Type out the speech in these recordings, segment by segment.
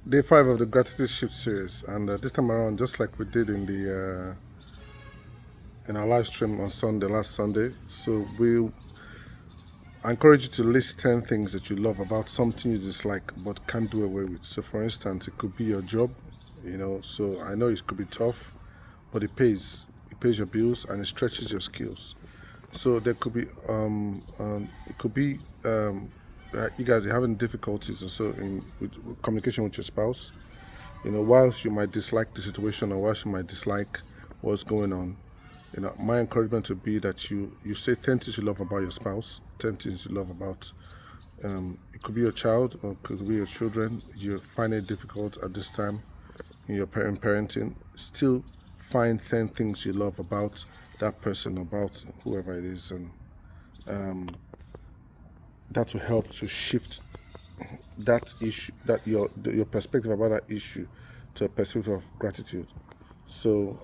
day 5 of the Gratitude Shift series, and this time around, just like we did in our live stream on Sunday, last Sunday. So I encourage you to list 10 things that you love about something you dislike but can't do away with. So, for instance, it could be your job. So I know it could be tough, but it pays. It pays your bills and it stretches your skills. So there could be it could be you guys are having difficulties and so with communication with your spouse. Whilst you might dislike the situation or whilst you might dislike what's going on, my encouragement would be that you say 10 things you love about your spouse, 10 things you love about. It could be your child or it could be your children. You find it difficult at this time in your parenting. Still find 10 things you love about that person, about whoever it is, and that will help to shift that issue, that your perspective about that issue, to a perspective of gratitude. So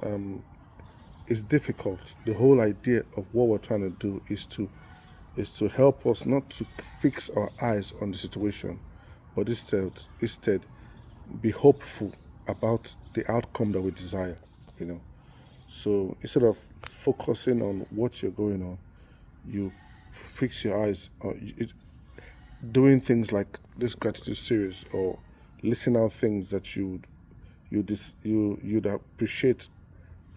it's difficult. The whole idea of what we're trying to do is to help us not to fix our eyes on the situation, but instead be hopeful about the outcome that we desire. So instead of focusing on what you're going on, you fix your eyes on doing things like this gratitude series, or listening out things that you'd appreciate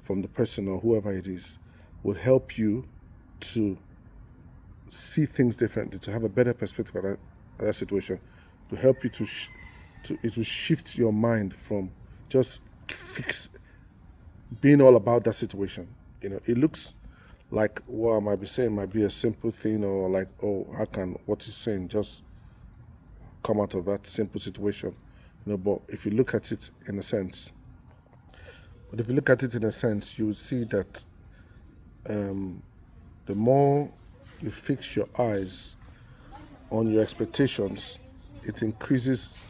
from the person or whoever it is, would help you to see things differently, to have a better perspective of that situation, to help you it will shift your mind from just being all about that situation. It looks like what I might be saying might be a simple thing, or like, oh, how can what he's saying just come out of that simple situation? But if you look at it in a sense, you will see that the more you fix your eyes on your expectations, it increases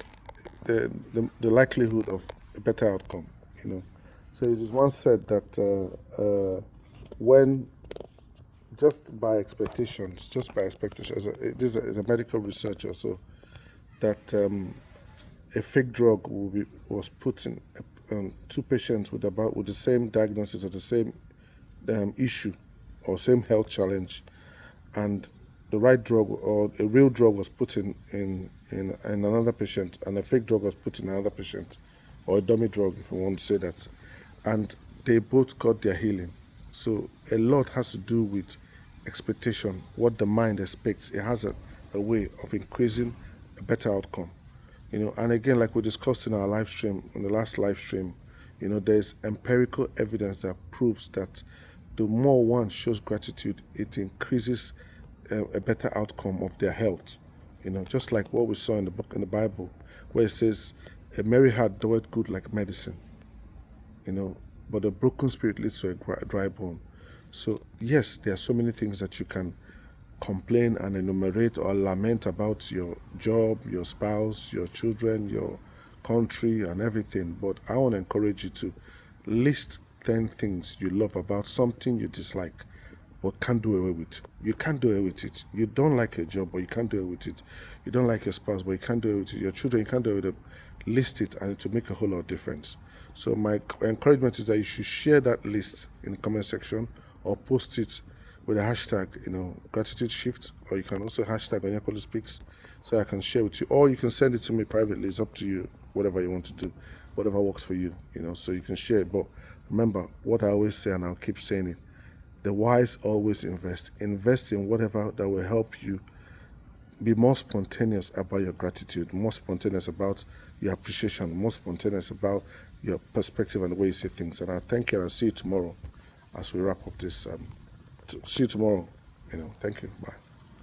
the likelihood of a better outcome. So it is once said that when just by expectations, this is a medical researcher, so that a fake drug was put in two patients with the same diagnosis or the same issue or same health challenge, and the right drug or a real drug was put in another patient, and a fake drug was put in another patient, or a dummy drug, if you want to say that, and they both got their healing. So a lot has to do with expectation, what the mind expects. It has a way of increasing a better outcome. And again, like we discussed in our live stream, in the last live stream, there's empirical evidence that proves that the more one shows gratitude, it increases a better outcome of their health. Just like what we saw in the Bible, where it says, "A merry heart doeth good like medicine." But a broken spirit leads to a dry bone. So yes, there are so many things that you can complain and enumerate or lament about: your job, your spouse, your children, your country, and everything. But I want to encourage you to list 10 things you love about something you dislike but can't do away with. You can't do away with it. You don't like your job, but you can't do away with it. You don't like your spouse, but you can't do away with it. Your children, you can't do away with them. List it, and it will make a whole lot of difference. So my encouragement is that you should share that list in the comment section, or post it with a hashtag, gratitude shift, or you can also hashtag Onyekolo Speaks, so I can share with you, or you can send it to me privately. It's up to you, whatever you want to do, whatever works for you, so you can share it. But remember what I always say, and I'll keep saying it: the wise always invest in whatever that will help you be more spontaneous about your gratitude, more spontaneous about your appreciation, more spontaneous about your perspective and the way you see things. And I thank you, and I'll see you tomorrow as we wrap up this. See you tomorrow. Thank you. Bye.